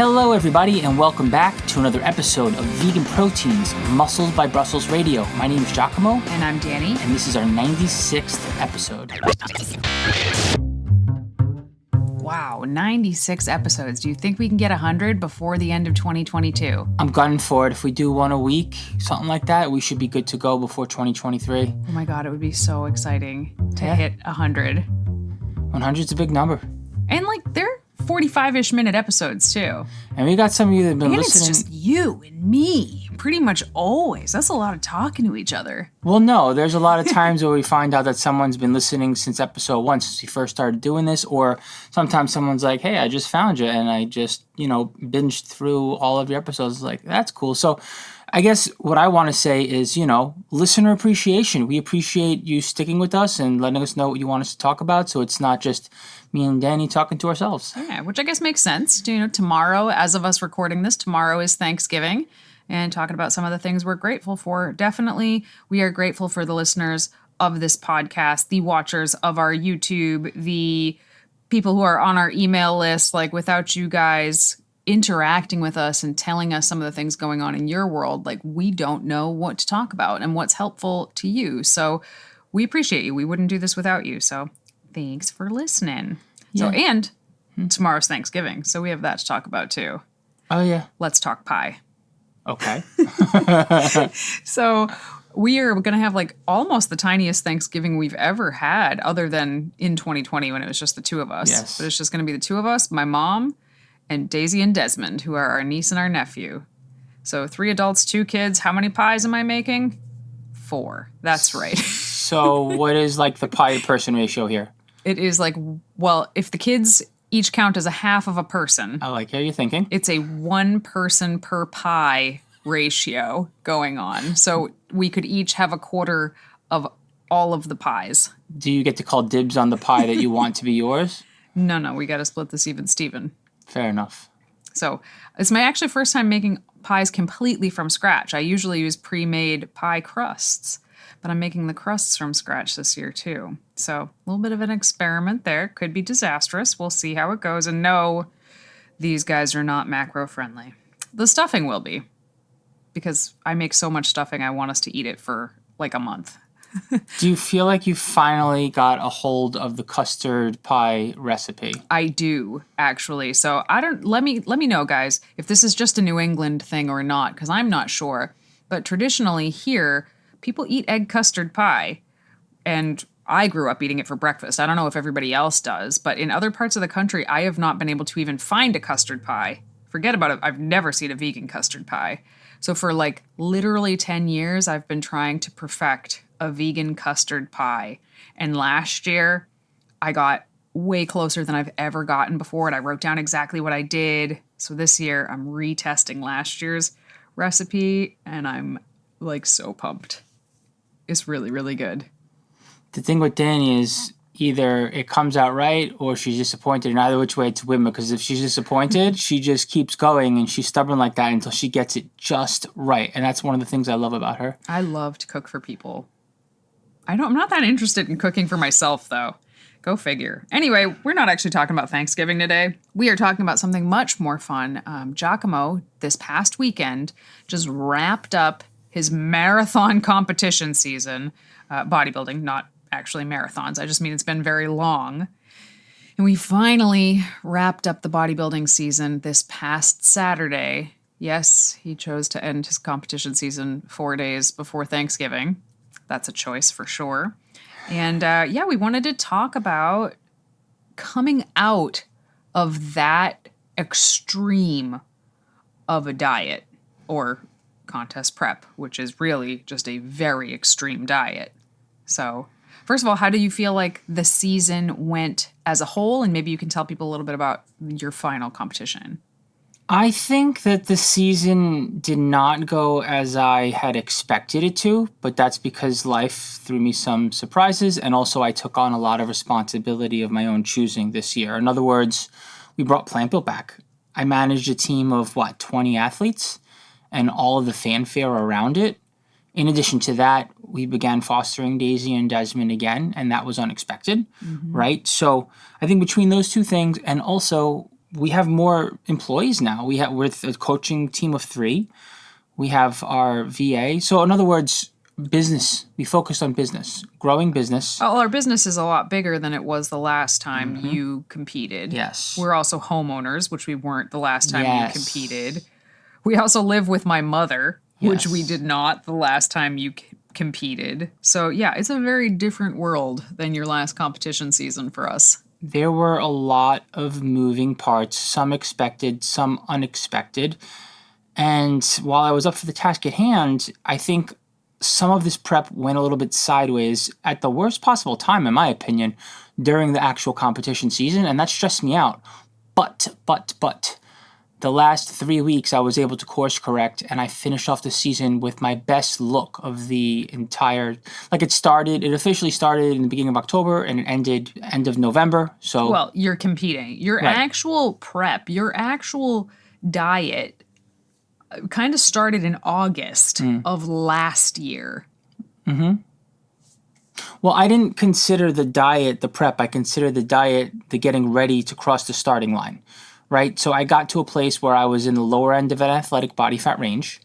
Hello, everybody, and welcome back to another episode of Vegan Proteins, Muscles by Brussels Radio. My name is Giacomo. And I'm Danny. And this is our 96th episode. Wow, 96 episodes. Do you think we can get 100 before the end of 2022? I'm gunning for it. If we do one a week, something like that, we should be good to go before 2023. Oh my God, it would be so exciting to hit 100. 100 is a big number. And they're 45-ish minute episodes too. And we got some of you that have been listening. And it's just you and me, pretty much always. That's a lot of talking to each other. Well, no, there's a lot of times where we find out that someone's been listening since episode 1, since we first started doing this, or sometimes someone's like, hey, I just found you, and I just, binged through all of your episodes. Like, that's cool. So I guess what I want to say is, listener appreciation. We appreciate you sticking with us and letting us know what you want us to talk about, so it's not just me and Danny talking to ourselves. Yeah, which I guess makes sense. Tomorrow, as of us recording this, tomorrow is Thanksgiving, and talking about some of the things we're grateful for. Definitely, we are grateful for the listeners of this podcast, the watchers of our YouTube, the people who are on our email list. Without you guys interacting with us and telling us some of the things going on in your world, we don't know what to talk about and what's helpful to you. So we appreciate you. We wouldn't do this without you. So thanks for listening. Yeah. And tomorrow's Thanksgiving, so we have that to talk about too. Oh, yeah. Let's talk pie. Okay. So we are going to have almost the tiniest Thanksgiving we've ever had, other than in 2020 when it was just the two of us. Yes. But it's just going to be the two of us, my mom, and Daisy and Desmond, who are our niece and our nephew. So 3 adults, 2 kids. How many pies am I making? 4. That's right. So what is the pie to person ratio here? It is if the kids each count as a half of a person. I like how you're thinking. It's a 1 person per pie ratio going on. So we could each have a quarter of all of the pies. Do you get to call dibs on the pie that you want to be yours? No, we got to split this even Steven. Fair enough. So it's my actually first time making pies completely from scratch. I usually use pre-made pie crusts, but I'm making the crusts from scratch this year too. So a little bit of an experiment there. Could be disastrous. We'll see how it goes. And no, these guys are not macro friendly. The stuffing will be, because I make so much stuffing I want us to eat it for a month. Do you feel like you finally got a hold of the custard pie recipe? I do, actually. So let me know, guys, if this is just a New England thing or not, because I'm not sure. But traditionally here, people eat egg custard pie, and I grew up eating it for breakfast. I don't know if everybody else does, but in other parts of the country, I have not been able to even find a custard pie. Forget about it. I've never seen a vegan custard pie. So for literally 10 years, I've been trying to perfect a vegan custard pie. And last year, I got way closer than I've ever gotten before, and I wrote down exactly what I did. So this year, I'm retesting last year's recipe, and I'm so pumped. It's really, really good. The thing with Danny is either it comes out right or she's disappointed, and either which way it's a win, because if she's disappointed, she just keeps going and she's stubborn like that until she gets it just right. And that's one of the things I love about her. I love to cook for people. I'm not that interested in cooking for myself, though. Go figure. Anyway, we're not actually talking about Thanksgiving today. We are talking about something much more fun. Giacomo, this past weekend, just wrapped up his marathon competition season. Bodybuilding, not actually marathons. I just mean it's been very long. And we finally wrapped up the bodybuilding season this past Saturday. Yes, he chose to end his competition season 4 days before Thanksgiving. That's a choice for sure. And we wanted to talk about coming out of that extreme of a diet or contest prep, which is really just a very extreme diet. So first of all, how do you feel like the season went as a whole? And maybe you can tell people a little bit about your final competition. I think that the season did not go as I had expected it to, but that's because life threw me some surprises, and also I took on a lot of responsibility of my own choosing this year. In other words, we brought Plant Built back. I managed a team of, 20 athletes, and all of the fanfare around it. In addition to that, we began fostering Daisy and Desmond again, and that was unexpected, right? So I think between those two things, and also we have more employees now. We're a coaching team of 3. We have our VA. So in other words, business. We focused on business, growing business. Well, our business is a lot bigger than it was the last time you competed. Yes. We're also homeowners, which we weren't the last time Yes. you competed. We also live with my mother, which we Yes. did not the last time you competed. So, yeah, it's a very different world than your last competition season for us. There were a lot of moving parts, some expected, some unexpected. And while I was up for the task at hand, I think some of this prep went a little bit sideways at the worst possible time, in my opinion, during the actual competition season, and that stressed me out. But, the last 3 weeks I was able to course correct, and I finished off the season with my best look of the entire. Like it officially started in the beginning of October and it ended end of November. So Well, you're competing. Your actual prep, your actual diet kind of started in August of last year. well, I didn't consider the diet the prep. I considered the diet the getting ready to cross the starting line, right? So I got to a place where I was in the lower end of an athletic body fat range,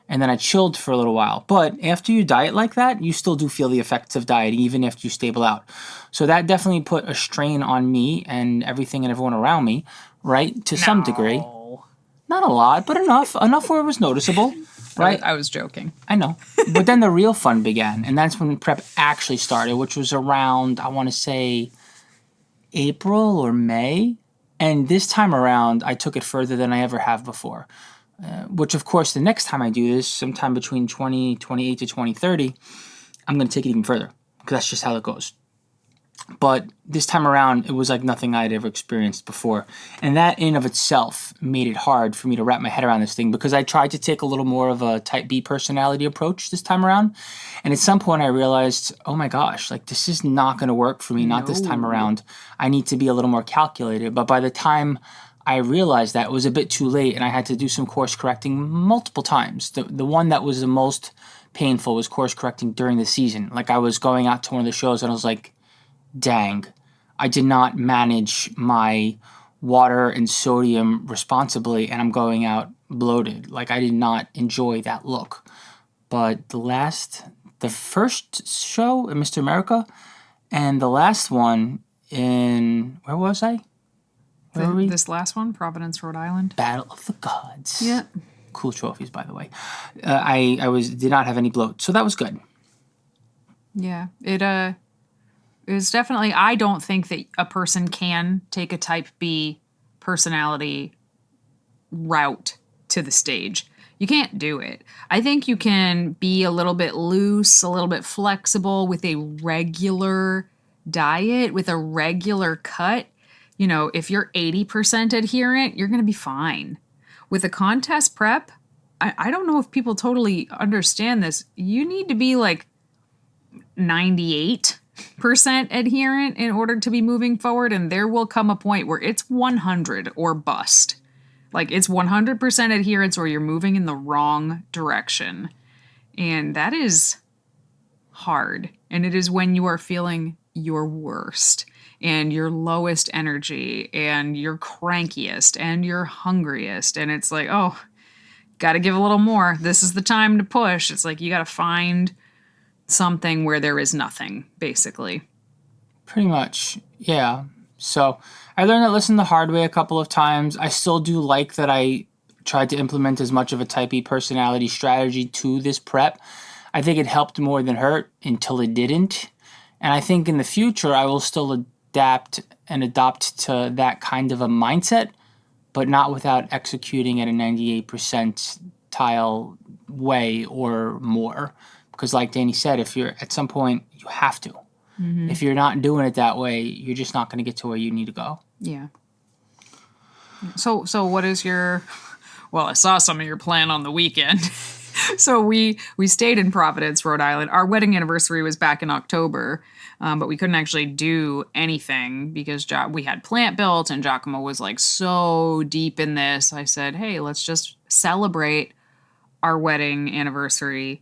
and then I chilled for a little while. But after you diet like that, you still do feel the effects of dieting, even after you stable out. So that definitely put a strain on me and everything and everyone around me, right? To some degree. Not a lot, but enough where it was noticeable, right? I was joking. I know. But then the real fun began, and that's when prep actually started, which was around, I want to say, April or May. And this time around, I took it further than I ever have before. Which, of course, the next time I do this, sometime between 2028 to 2030, I'm going to take it even further, because that's just how it goes. But this time around, it was like nothing I had ever experienced before. And that in of itself made it hard for me to wrap my head around this thing, because I tried to take a little more of a type B personality approach this time around. And at some point I realized, oh my gosh, like this is not going to work for me, not this time around. I need to be a little more calculated. But by the time I realized that, it was a bit too late, and I had to do some course correcting multiple times. The one that was the most painful was course correcting during the season. Like I was going out to one of the shows and I was like, dang, I did not manage my water and sodium responsibly, and I'm going out bloated. Like I did not enjoy that look. But the first show in Mr. America and the last one in, where was I? Where were we? This last one, Providence, Rhode Island. Battle of the Gods. Yeah. Cool trophies, by the way. I did not have any bloat, so that was good. Yeah. It was definitely, I don't think that a person can take a type B personality route to the stage. You can't do it. I think you can be a little bit loose, a little bit flexible with a regular diet, with a regular cut. You know, if you're 80% adherent, you're going to be fine. With a contest prep, I don't know if people totally understand this. You need to be like 98% adherent in order to be moving forward, and there will come a point where it's 100 or bust. Like it's 100% adherence or you're moving in the wrong direction. And that is hard. And it is when you are feeling your worst and your lowest energy and your crankiest and your hungriest. And it's like, oh, got to give a little more. This is the time to push. It's like you got to find something where there is nothing, basically. Pretty much, yeah. So I learned that lesson the hard way a couple of times. I still do like that I tried to implement as much of a type E personality strategy to this prep. I think it helped more than hurt until it didn't. And I think in the future, I will still adapt and adopt to that kind of a mindset, but not without executing at a 98 percentile way or more. Because like Danny said, if you're at some point, you have to. Mm-hmm. If you're not doing it that way, you're just not going to get to where you need to go. Yeah. So what is your... Well, I saw some of your plan on the weekend. So we stayed in Providence, Rhode Island. Our wedding anniversary was back in October, but we couldn't actually do anything because we had plant built, and Giacomo was like so deep in this. I said, hey, let's just celebrate our wedding anniversary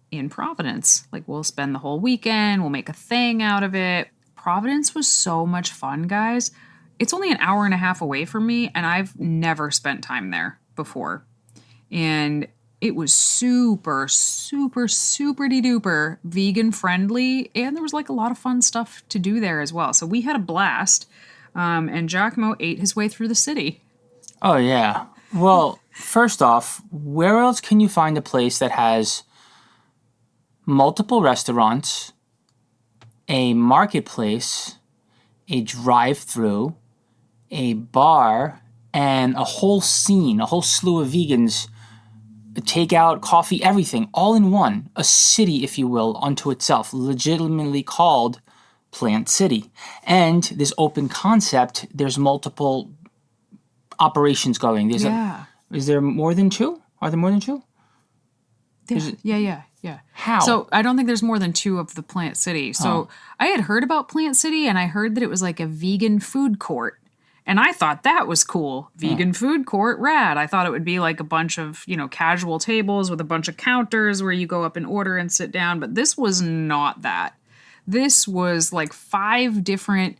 in Providence. Like, we'll spend the whole weekend, we'll make a thing out of it. Providence was so much fun, guys. it's only an hour and a half away from me, and I've never spent time there before. And it was super, super, super duper vegan friendly, and there was like a lot of fun stuff to do there as well. So we had a blast, and Giacomo ate his way through the city. Oh, yeah. Well, first off, where else can you find a place that has multiple restaurants, a marketplace, a drive-through, a bar, and a whole scene, a whole slew of vegans, takeout, coffee, everything, all in one. A city, if you will, unto itself, legitimately called Plant City. And this open concept, there's multiple operations going. Is there more than two? Are there more than two? Yeah. How? So I don't think there's more than 2 of the Plant City. So I had heard about Plant City, and I heard that it was like a vegan food court. And I thought that was cool. Vegan food court, rad. I thought it would be like a bunch of, casual tables with a bunch of counters where you go up and order and sit down. But this was not that. This was like 5 different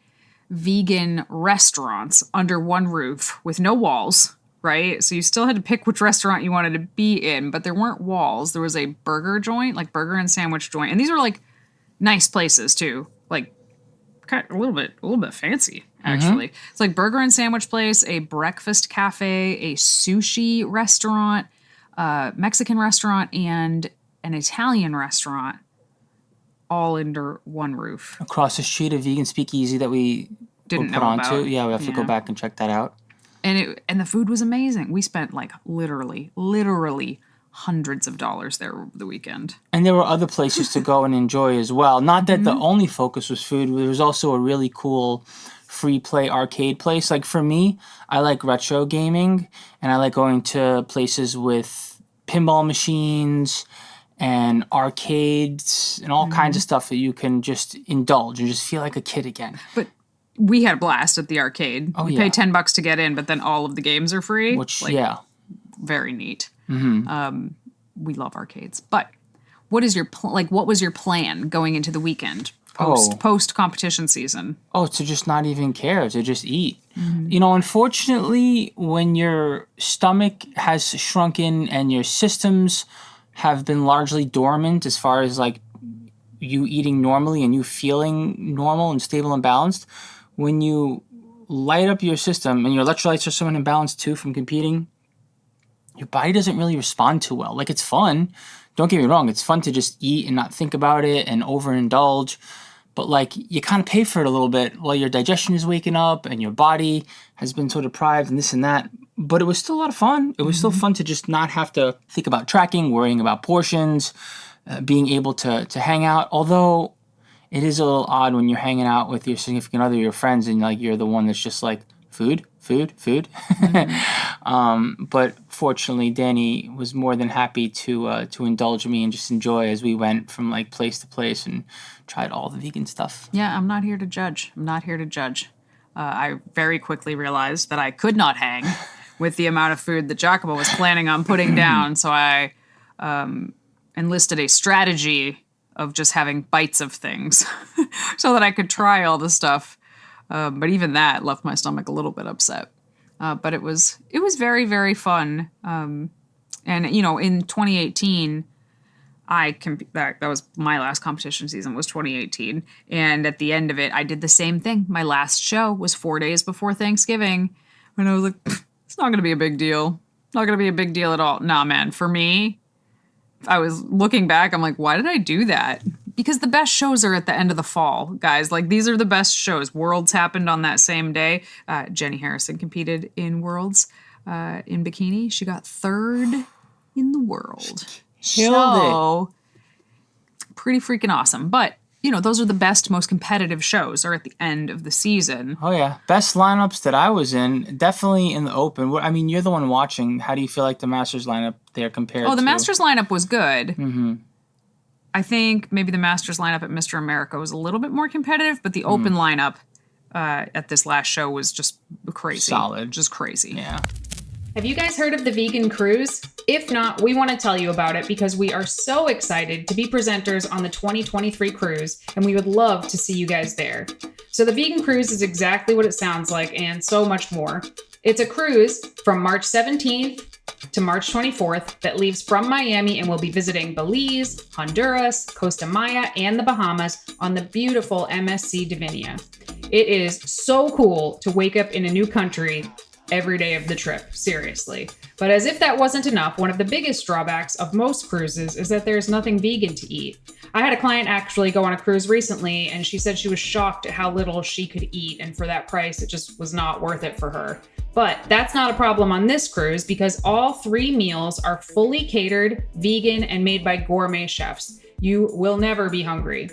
vegan restaurants under one roof with no walls, right? So you still had to pick which restaurant you wanted to be in, but there weren't walls. There was a burger joint, like burger and sandwich joint. And these were like nice places too. Like kind of a little bit fancy, actually. It's like burger and sandwich place, a breakfast cafe, a sushi restaurant, Mexican restaurant, and an Italian restaurant, all under one roof. Across the street, a vegan speakeasy that we Didn't put know on about. to. Yeah, we have to go back and check that out. And the food was amazing. We spent like literally hundreds of dollars there over the weekend. And there were other places to go and enjoy as well. Not that the only focus was food. There was also a really cool free play arcade place. Like for me, I like retro gaming, and I like going to places with pinball machines and arcades and all kinds of stuff that you can just indulge and just feel like a kid again. But we had a blast at the arcade. We pay $10 to get in, but then all of the games are free. Which, very neat. We love arcades. But what is your what was your plan going into the weekend post competition season? Oh, to just not even care, to just eat. Unfortunately, when your stomach has shrunken and your systems have been largely dormant as far as like you eating normally and you feeling normal and stable and balanced, when you light up your system and your electrolytes are so imbalanced too from competing, your body doesn't really respond too well. Like, it's fun. Don't get me wrong. It's fun to just eat and not think about it and overindulge. But, like, you kind of pay for it a little bit while your digestion is waking up and your body has been so deprived and this and that. But it was still a lot of fun. It was still fun to just not have to think about tracking, worrying about portions, being able to hang out. Although it is a little odd when you're hanging out with your significant other, your friends, and, like, you're the one that's just like, food. But fortunately, Danny was more than happy to indulge me and just enjoy as we went from like place to place and tried all the vegan stuff. Yeah, I'm not here to judge. I very quickly realized that I could not hang with the amount of food that Giacomo was planning on putting down, so I enlisted a strategy of just having bites of things so that I could try all the stuff. But even that left my stomach a little bit upset. But it was very, very fun. And in 2018, that was my last competition season, was 2018. And at the end of it, I did the same thing. My last show was 4 days before Thanksgiving. And I was like, it's not going to be a big deal. Not going to be a big deal at all. Nah, man. For me, I was looking back, I'm like, why did I do that? Because the best shows are at the end of the fall, guys. Like, these are the best shows. Worlds happened on that same day. Jenny Harrison competed in Worlds in bikini. She got 3rd in the world. Killed it. Pretty freaking awesome. But, those are the best, most competitive shows are at the end of the season. Oh, yeah. Best lineups that I was in, definitely in the open. I mean, you're the one watching. How do you feel like the Masters lineup there compared to... Oh, the Masters lineup was good. Mm-hmm. I think maybe the Masters lineup at Mr. America was a little bit more competitive, but the open lineup at this last show was just crazy. Solid. Just crazy. Yeah. Have you guys heard of the Vegan Cruise? If not, we want to tell you about it because we are so excited to be presenters on the 2023 cruise, and we would love to see you guys there. So the vegan cruise is exactly what it sounds like and so much more. It's a cruise from March 17th to March 24th that leaves from Miami and will be visiting Belize, Honduras, Costa Maya, and the Bahamas on the beautiful MSC Divinia. It is so cool to wake up in a new country every day of the trip, seriously. But as if that wasn't enough, one of the biggest drawbacks of most cruises is that there's nothing vegan to eat. I had a client actually go on a cruise recently, and she said she was shocked at how little she could eat, and for that price, it just was not worth it for her. But that's not a problem on this cruise because all 3 meals are fully catered, vegan, and made by gourmet chefs. You will never be hungry.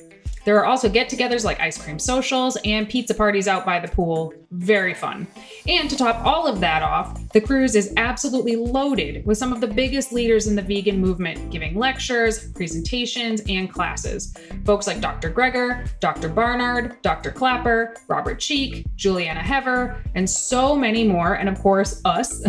There are also get-togethers like ice cream socials and pizza parties out by the pool. Very fun. And to top all of that off, the cruise is absolutely loaded with some of the biggest leaders in the vegan movement, giving lectures, presentations, and classes. Folks like Dr. Greger, Dr. Barnard, Dr. Clapper, Robert Cheek, Juliana Hever, and so many more, and of course, us.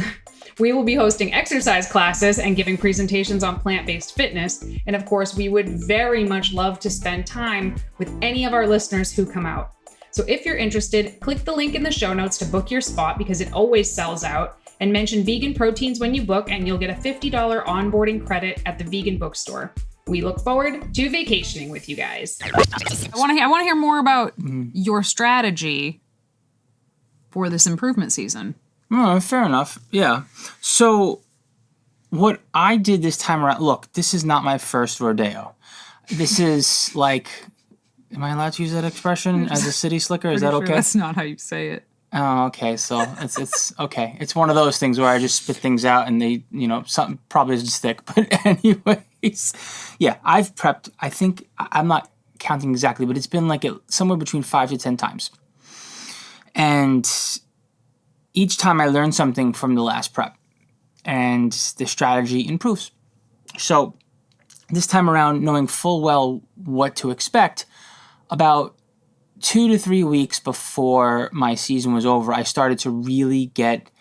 We will be hosting exercise classes and giving presentations on plant-based fitness. And of course, we would very much love to spend time with any of our listeners who come out. So if you're interested, click the link in the show notes to book your spot because it always sells out. And mention vegan proteins when you book and you'll get a $50 onboarding credit at the vegan bookstore. We look forward to vacationing with you guys. I want to hear more about your strategy for this improvement season. Oh, fair enough. Yeah. So what I did this time around, look, this is not my first rodeo. This is like, am I allowed to use that expression as a city slicker? Is that okay? That's not how you say it. Oh, okay. So it's okay. It's one of those things where I just spit things out and they, something probably doesn't stick. But anyways, yeah, I've prepped, I think, I'm not counting exactly, but it's been like somewhere between 5 to 10 times. And each time I learn something from the last prep and the strategy improves. So this time around, knowing full well what to expect, about 2 to 3 weeks before my season was over, I started to really get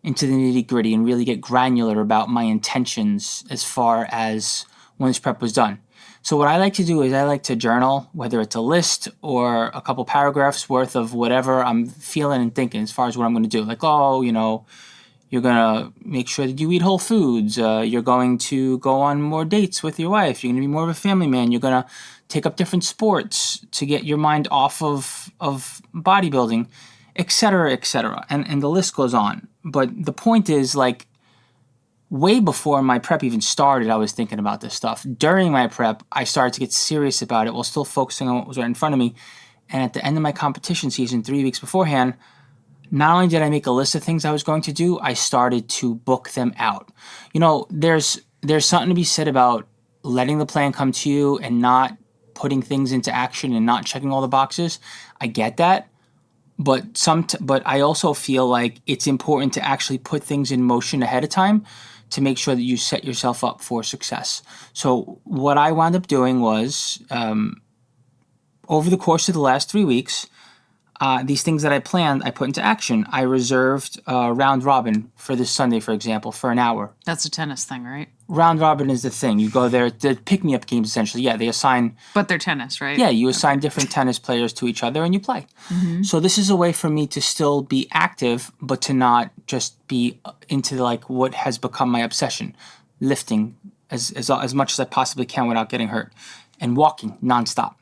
into the nitty gritty and really get granular about my intentions as far as when this prep was done. So what I like to do is I like to journal, whether it's a list or a couple paragraphs worth of whatever I'm feeling and thinking as far as what I'm going to do. Like, you're going to make sure that you eat whole foods. You're going to go on more dates with your wife. You're going to be more of a family man. You're going to take up different sports to get your mind off of bodybuilding, et cetera, et cetera. And the list goes on. But the point is, like, way before my prep even started, I was thinking about this stuff. During my prep, I started to get serious about it while still focusing on what was right in front of me. And at the end of my competition season, 3 weeks beforehand, not only did I make a list of things I was going to do, I started to book them out. There's something to be said about letting the plan come to you and not putting things into action and not checking all the boxes. I get that. But I also feel like it's important to actually put things in motion ahead of time to make sure that you set yourself up for success. So what I wound up doing was, over the course of the last 3 weeks, these things that I planned, I put into action. I reserved a round robin for this Sunday, for example, for an hour. That's a tennis thing, right? Round robin is the thing. You go there, the pick-me-up games, essentially. Yeah, they assign... But they're tennis, right? Yeah, you assign different tennis players to each other and you play. Mm-hmm. So this is a way for me to still be active, but to not just be into like what has become my obsession, lifting as much as I possibly can without getting hurt, and walking nonstop.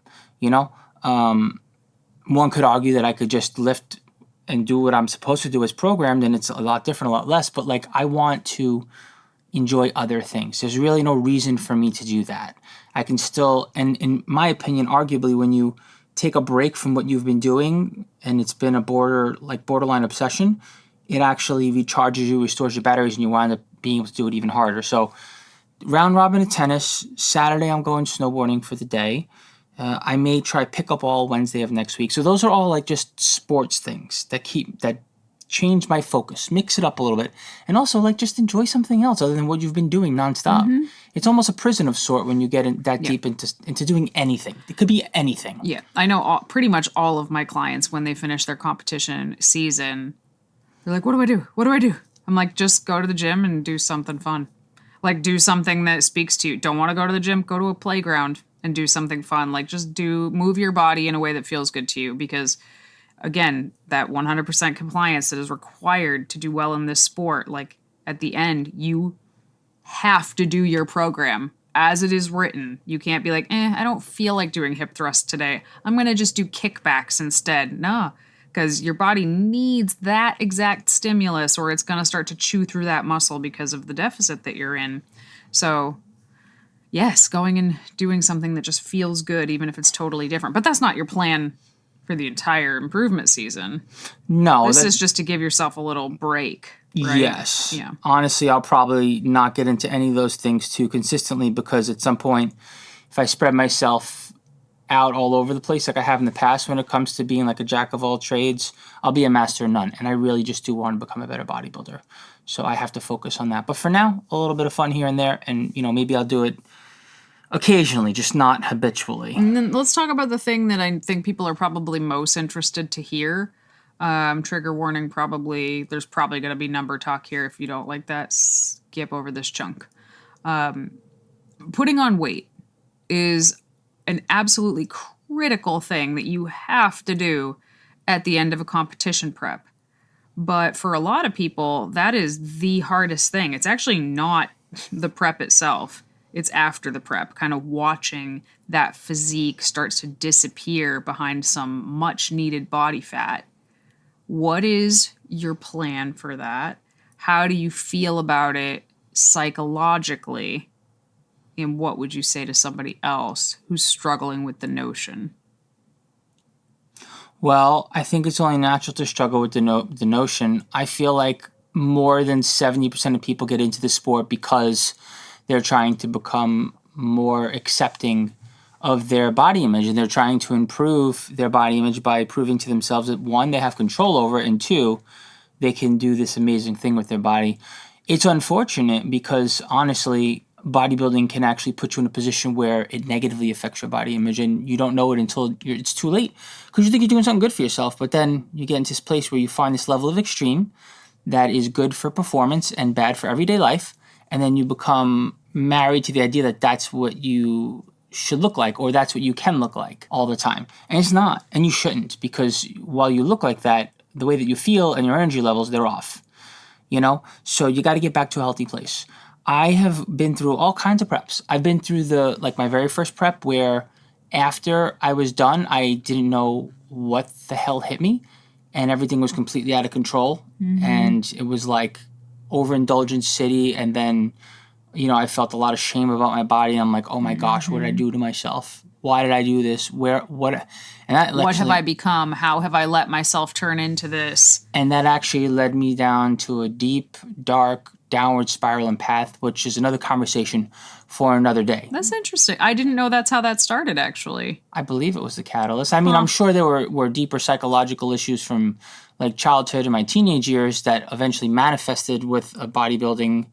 One could argue that I could just lift and do what I'm supposed to do as programmed, and it's a lot different, a lot less. But like, I want to enjoy other things. There's really no reason for me to do that. I can still, and in my opinion, arguably, when you take a break from what you've been doing and it's been a borderline obsession, it actually recharges you, restores your batteries, and you wind up being able to do it even harder. So round robin of tennis. Saturday, I'm going snowboarding for the day. I may try pickleball Wednesday of next week. So those are all like just sports things that change my focus, mix it up a little bit, and also like just enjoy something else other than what you've been doing nonstop. Mm-hmm. It's almost a prison of sort when you get deep into doing anything. It could be anything. Yeah, I know pretty much all of my clients, when they finish their competition season, they're like, what do I do? What do I do? I'm like, just go to the gym and do something fun. Like, do something that speaks to you. Don't want to go to the gym? Go to a playground and do something fun. Like, just move your body in a way that feels good to you, because again, that 100% compliance that is required to do well in this sport. Like at the end, you have to do your program as it is written. You can't be like, I don't feel like doing hip thrusts today. I'm going to just do kickbacks instead. No, because your body needs that exact stimulus or it's going to start to chew through that muscle because of the deficit that you're in. So, yes, going and doing something that just feels good, even if it's totally different. But that's not your plan for the entire improvement season. No. This is just to give yourself a little break. Right? Yes. Yeah. Honestly, I'll probably not get into any of those things too consistently because at some point, if I spread myself out all over the place like I have in the past when it comes to being like a jack of all trades, I'll be a master of none. And I really just do want to become a better bodybuilder. So I have to focus on that. But for now, a little bit of fun here and there. And, maybe I'll do it occasionally, just not habitually. And then let's talk about the thing that I think people are probably most interested to hear. Trigger warning, probably. There's probably going to be number talk here. If you don't like that, skip over this chunk. Putting on weight is an absolutely critical thing that you have to do at the end of a competition prep. But for a lot of people, that is the hardest thing. It's actually not the prep itself. It's after the prep, kind of watching that physique starts to disappear behind some much needed body fat. What is your plan for that? How do you feel about it psychologically? And what would you say to somebody else who's struggling with the notion? Well, I think it's only natural to struggle with the notion. I feel like more than 70% of people get into the sport because they're trying to become more accepting of their body image, and they're trying to improve their body image by proving to themselves that, one, they have control over it, and two, they can do this amazing thing with their body. It's unfortunate because, honestly, bodybuilding can actually put you in a position where it negatively affects your body image, and you don't know it until it's too late because you think you're doing something good for yourself, but then you get into this place where you find this level of extreme that is good for performance and bad for everyday life, and then you become married to the idea that that's what you should look like or that's what you can look like all the time. And it's not, and you shouldn't, because while you look like that, the way that you feel and your energy levels, they're off, So you got to get back to a healthy place. I have been through all kinds of preps. I've been through my very first prep where after I was done, I didn't know what the hell hit me and everything was completely out of control. Mm-hmm. And it was like overindulgence city. And then, I felt a lot of shame about my body. I'm like, oh my gosh, what did I do to myself? Why did I do this? What have I become? How have I let myself turn into this? And that actually led me down to a deep, dark, downward spiral and path, which is another conversation for another day. That's interesting. I didn't know that's how that started, actually. I believe it was the catalyst. I mean, I'm sure there were deeper psychological issues from like childhood and my teenage years that eventually manifested with a bodybuilding.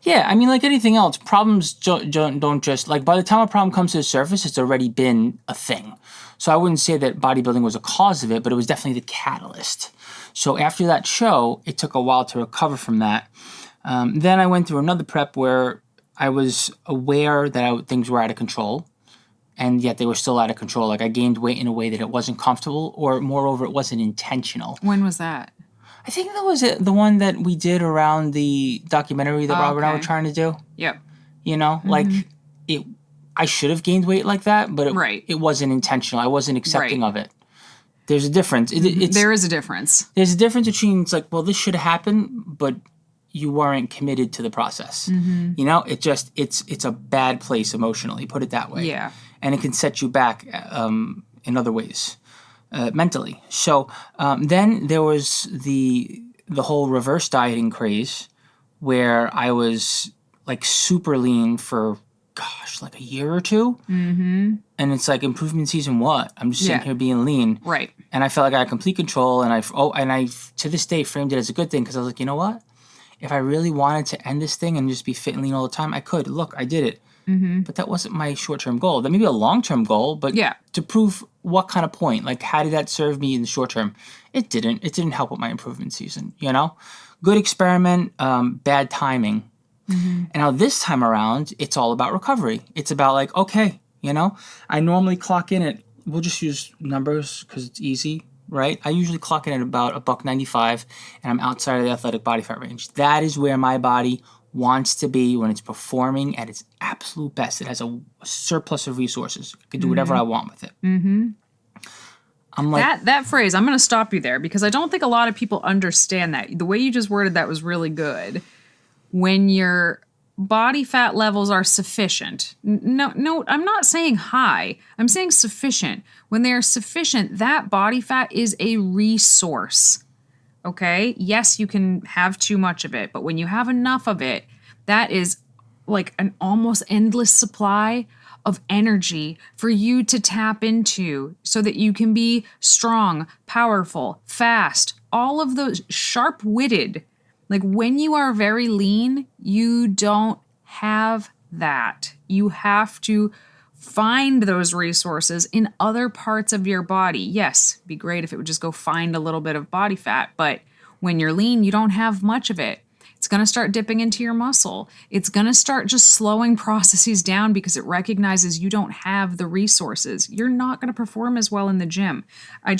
Yeah, I mean, like anything else, problems don't just, like, by the time a problem comes to the surface, it's already been a thing. So I wouldn't say that bodybuilding was a cause of it, but it was definitely the catalyst. So after that show, it took a while to recover from that. Then I went through another prep where I was aware that things were out of control, and yet they were still out of control. Like I gained weight in a way that it wasn't comfortable, or moreover, it wasn't intentional. When was that? I think that was the one that we did around the documentary that Robert and I were trying to do. Yep. Like I should have gained weight like that, but it wasn't intentional. I wasn't accepting of it. There's a difference. There is a difference. There's a difference between, it's like, well, this should have happened, but you weren't committed to the process. Mm-hmm. It's a bad place emotionally, put it that way. Yeah. And it can set you back in other ways. Mentally. So then there was the whole reverse dieting craze where I was like super lean for, like a year or two. Mm-hmm. And it's like improvement season what? I'm just sitting here being lean. Right. And I felt like I had complete control, and I to this day framed it as a good thing because I was like, you know what? If I really wanted to end this thing and just be fit and lean all the time, I could. Look, I did it. Mm-hmm. But that wasn't my short-term goal. That may be a long-term goal, but to prove what kind of point, like how did that serve me in the short term? It didn't. It didn't help with my improvement season, Good experiment, bad timing. Mm-hmm. And now this time around, it's all about recovery. It's about like, okay, I normally clock in at, we'll just use numbers because it's easy, right? I usually clock in at about $1.95, and I'm outside of the athletic body fat range. That is where my body wants to be when it's performing at its absolute best. It has a surplus of resources. I can do whatever I want with it. Mm-hmm. I'm like, That phrase, I'm going to stop you there because I don't think a lot of people understand that. The way you just worded that was really good. When your body fat levels are sufficient. No, I'm not saying high. I'm saying sufficient. When they are sufficient, that body fat is a resource. Okay? Yes, you can have too much of it, but when you have enough of it, that is like an almost endless supply of energy for you to tap into so that you can be strong, powerful, fast, all of those sharp-witted. Like when you are very lean, you don't have that. You have to find those resources in other parts of your body. Yes, it'd be great if it would just go find a little bit of body fat, but when you're lean, you don't have much of it. It's going to start dipping into your muscle. It's going to start just slowing processes down because it recognizes you don't have the resources. You're not going to perform as well in the gym. I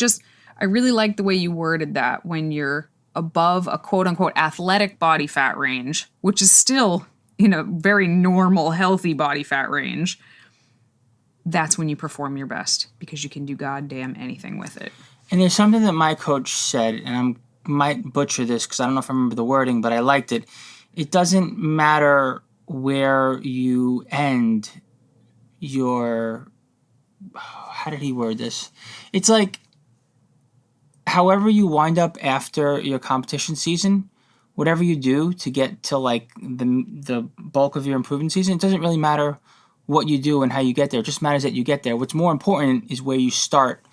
really like the way you worded that when you're above a quote unquote athletic body fat range, which is still in a very normal, healthy body fat range. That's when you perform your best because you can do goddamn anything with it. and there's something that my coach said, and I might butcher this because I don't know if I remember the wording, but I liked it. It doesn't matter where you end your, how did he word this? It's like, however you wind up after your competition season, whatever you do to get to like the bulk of your improvement season, it doesn't really matter what you do and how you get there. It just matters that you get there. What's more important is where you start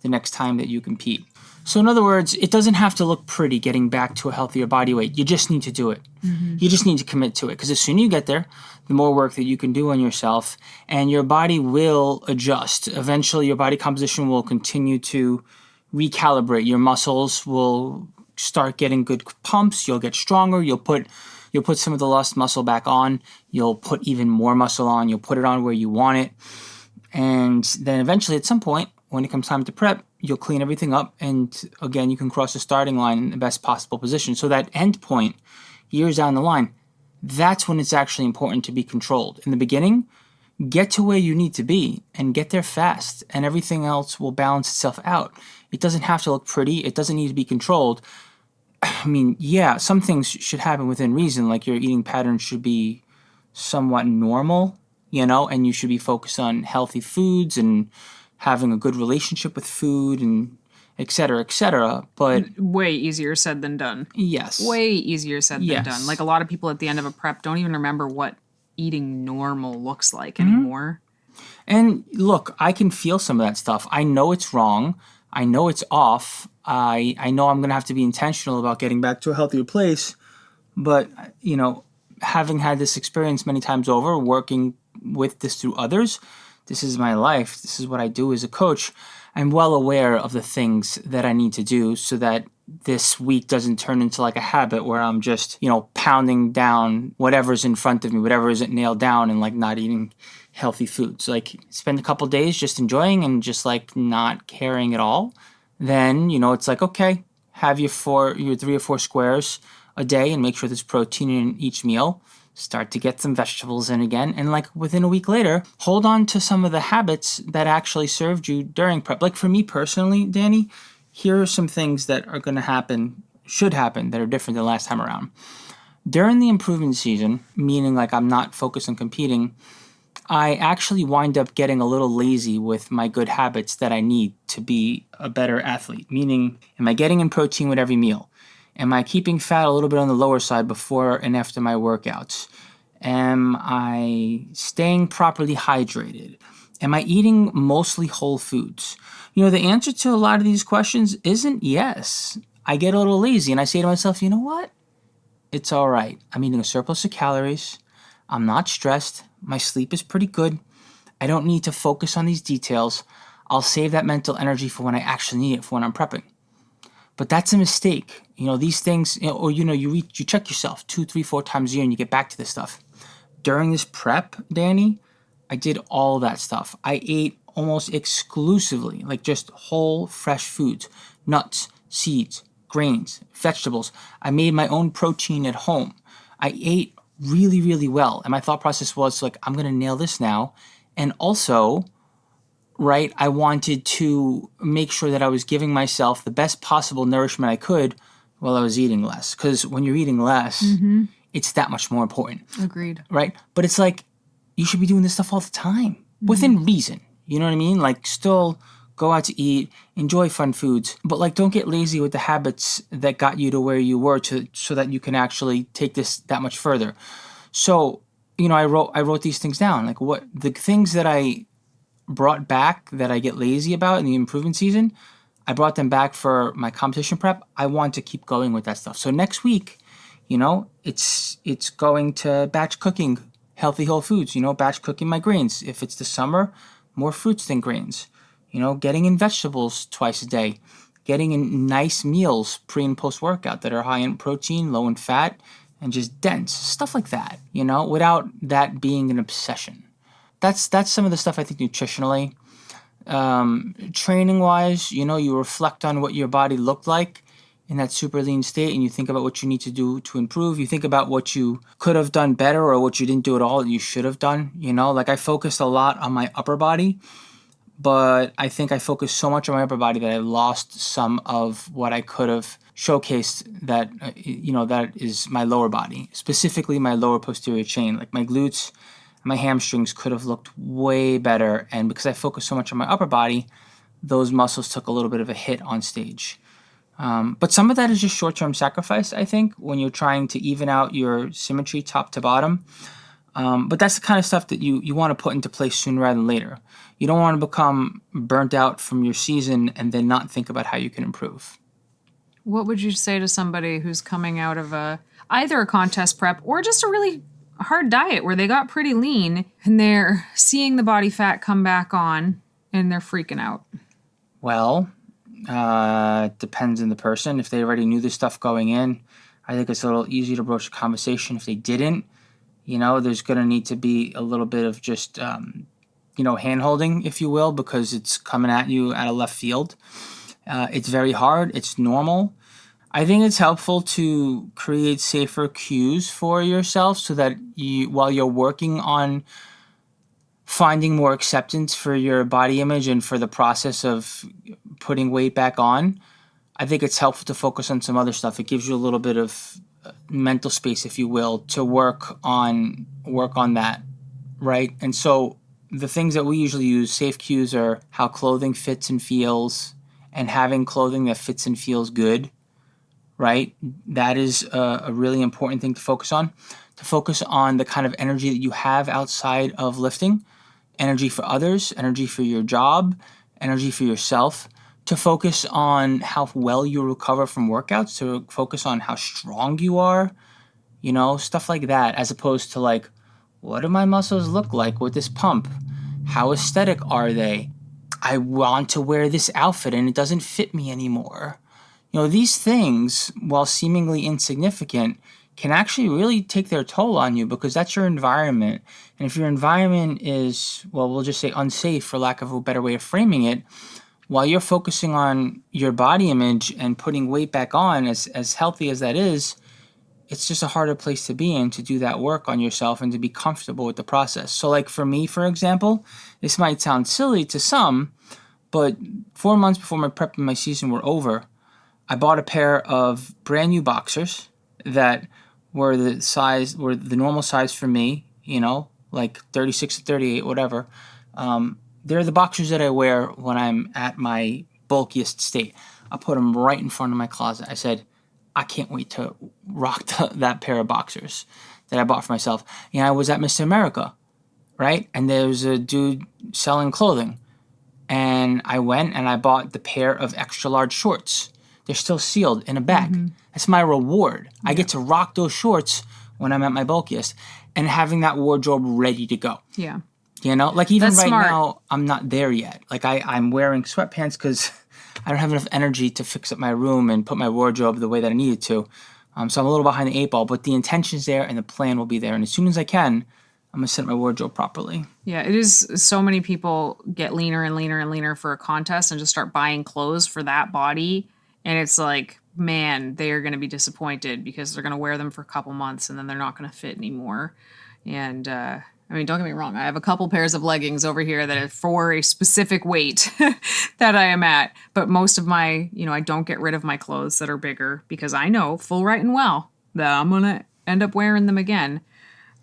the next time that you compete. So in other words, it doesn't have to look pretty getting back to a healthier body weight. You just need to do it. Mm-hmm. You just need to commit to it because the sooner you get there, the more work that you can do on yourself, and your body will adjust. Eventually, your body composition will continue to recalibrate. Your muscles will start getting good pumps. You'll get stronger. You'll put some of the lost muscle back on. You'll put even more muscle on. You'll put it on where you want it. And then eventually at some point, when it comes time to prep, you'll clean everything up. And again, you can cross the starting line in the best possible position. So that end point, years down the line, that's when it's actually important to be controlled. In the beginning, get to where you need to be and get there fast, and everything else will balance itself out. It doesn't have to look pretty. It doesn't need to be controlled. I mean, yeah, some things should happen within reason, like your eating pattern should be somewhat normal, and you should be focused on healthy foods and having a good relationship with food and et cetera, but way easier said than done. yes. Way easier said Yes. than done. Like a lot of people at the end of a prep don't even remember what eating normal looks like anymore. And look, I can feel some of that stuff. I know it's wrong. I know it's off. I know I'm going to have to be intentional about getting back to a healthier place. But, having had this experience many times over, working with this through others, this is my life. This is what I do as a coach. I'm well aware of the things that I need to do so that this week doesn't turn into like a habit where I'm just, pounding down whatever's in front of me, whatever isn't nailed down, and like not eating healthy foods. Like spend a couple days just enjoying and just like not caring at all. Then, it's like, okay, have your 3 or 4 squares a day and make sure there's protein in each meal. Start to get some vegetables in again. And like within a week later, hold on to some of the habits that actually served you during prep. Like for me personally, Danny, here are some things that are going to happen, should happen, that are different than last time around. During the improvement season, meaning like I'm not focused on competing, I actually wind up getting a little lazy with my good habits that I need to be a better athlete. Meaning, am I getting in protein with every meal? Am I keeping fat a little bit on the lower side before and after my workouts? Am I staying properly hydrated? Am I eating mostly whole foods? The answer to a lot of these questions isn't yes. I get a little lazy and I say to myself, you know what? It's all right. I'm eating a surplus of calories. I'm not stressed. My sleep is pretty good. I don't need to focus on these details. I'll save that mental energy for when I actually need it, for when I'm prepping. But that's a mistake. These things, or you check yourself 2, 3, 4 times a year and you get back to this stuff. During this prep, Danny, I did all that stuff. I ate almost exclusively, like just whole, fresh foods. nuts, seeds, grains, vegetables. I made my own protein at home. I ate really, really well. And my thought process was like, I'm going to nail this now. And also, right, I wanted to make sure that I was giving myself the best possible nourishment I could while I was eating less. Because when you're eating less, it's that much more important. Agreed. Right? But it's like, you should be doing this stuff all the time within reason. You know what I mean? Like, still go out to eat, enjoy fun foods, but like, don't get lazy with the habits that got you to where you were so that you can actually take this that much further. So, I wrote these things down. Like, what the things that I brought back that I get lazy about in the improvement season, I brought them back for my competition prep. I want to keep going with that stuff. So next week, it's going to batch cooking healthy whole foods, batch cooking my grains. If it's the summer, more fruits than grains, getting in vegetables twice a day, getting in nice meals pre and post workout that are high in protein, low in fat, and just dense, stuff like that, without that being an obsession. That's some of the stuff I think nutritionally. Training wise, you reflect on what your body looked like in that super lean state, and you think about what you need to do to improve. You think about what you could have done better or what you didn't do at all that you should have done. Like, I focused a lot on my upper body, but I think I focused so much on my upper body that I lost some of what I could have showcased that, that is my lower body, specifically my lower posterior chain. Like, my glutes, my hamstrings could have looked way better. And because I focused so much on my upper body, those muscles took a little bit of a hit on stage. But some of that is just short-term sacrifice, I think, when you're trying to even out your symmetry top to bottom. But that's the kind of stuff that you want to put into place sooner rather than later. You don't want to become burnt out from your season and then not think about how you can improve. What would you say to somebody who's coming out of either a contest prep or just a really hard diet where they got pretty lean and they're seeing the body fat come back on and they're freaking out? Well, depends on the person. If they already knew this stuff going in, I think it's a little easier to broach a conversation. If they didn't, there's going to need to be a little bit of just, hand-holding, if you will, because it's coming at you out of left field. It's very hard. It's normal. I think it's helpful to create safer cues for yourself so that while you're working on finding more acceptance for your body image and for the process of putting weight back on, I think it's helpful to focus on some other stuff. It gives you a little bit of mental space, if you will, to work on that, right? And so the things that we usually use, safe cues, are how clothing fits and feels, and having clothing that fits and feels good, right? That is a really important thing to focus on. To focus on the kind of energy that you have outside of lifting, energy for others, energy for your job, energy for yourself. To focus on how well you recover from workouts, to focus on how strong you are, stuff like that, as opposed to like, what do my muscles look like with this pump? How aesthetic are they? I want to wear this outfit and it doesn't fit me anymore. These things, while seemingly insignificant, can actually really take their toll on you because that's your environment. And if your environment is, well, we'll just say unsafe, for lack of a better way of framing it, while you're focusing on your body image and putting weight back on, as healthy as that is, it's just a harder place to be in to do that work on yourself and to be comfortable with the process. So like for me, for example, this might sound silly to some, but 4 months before my prep and my season were over, I bought a pair of brand new boxers that were the normal size for me, like 36 to 38, whatever. They're the boxers that I wear when I'm at my bulkiest state. I put them right in front of my closet. I said, I can't wait to rock that pair of boxers that I bought for myself. I was at Mr. America, right? And there was a dude selling clothing. And I went and I bought the pair of extra large shorts. They're still sealed in a bag. Mm-hmm. That's my reward. Yeah. I get to rock those shorts when I'm at my bulkiest and having that wardrobe ready to go. Yeah. Like even That's right smart. now, I'm not there yet. Like I'm wearing sweatpants because I don't have enough energy to fix up my room and put my wardrobe the way that I needed to. So I'm a little behind the 8 ball, but the intention's there and the plan will be there. And as soon as I can, I'm gonna set my wardrobe properly. Yeah, it is. So many people get leaner and leaner and leaner for a contest and just start buying clothes for that body. And it's like, man, they are going to be disappointed because they're going to wear them for a couple months and then they're not going to fit anymore. And I mean, don't get me wrong. I have a couple pairs of leggings over here that are for a specific weight that I am at. But most of my, I don't get rid of my clothes that are bigger because I know full right and well that I'm going to end up wearing them again.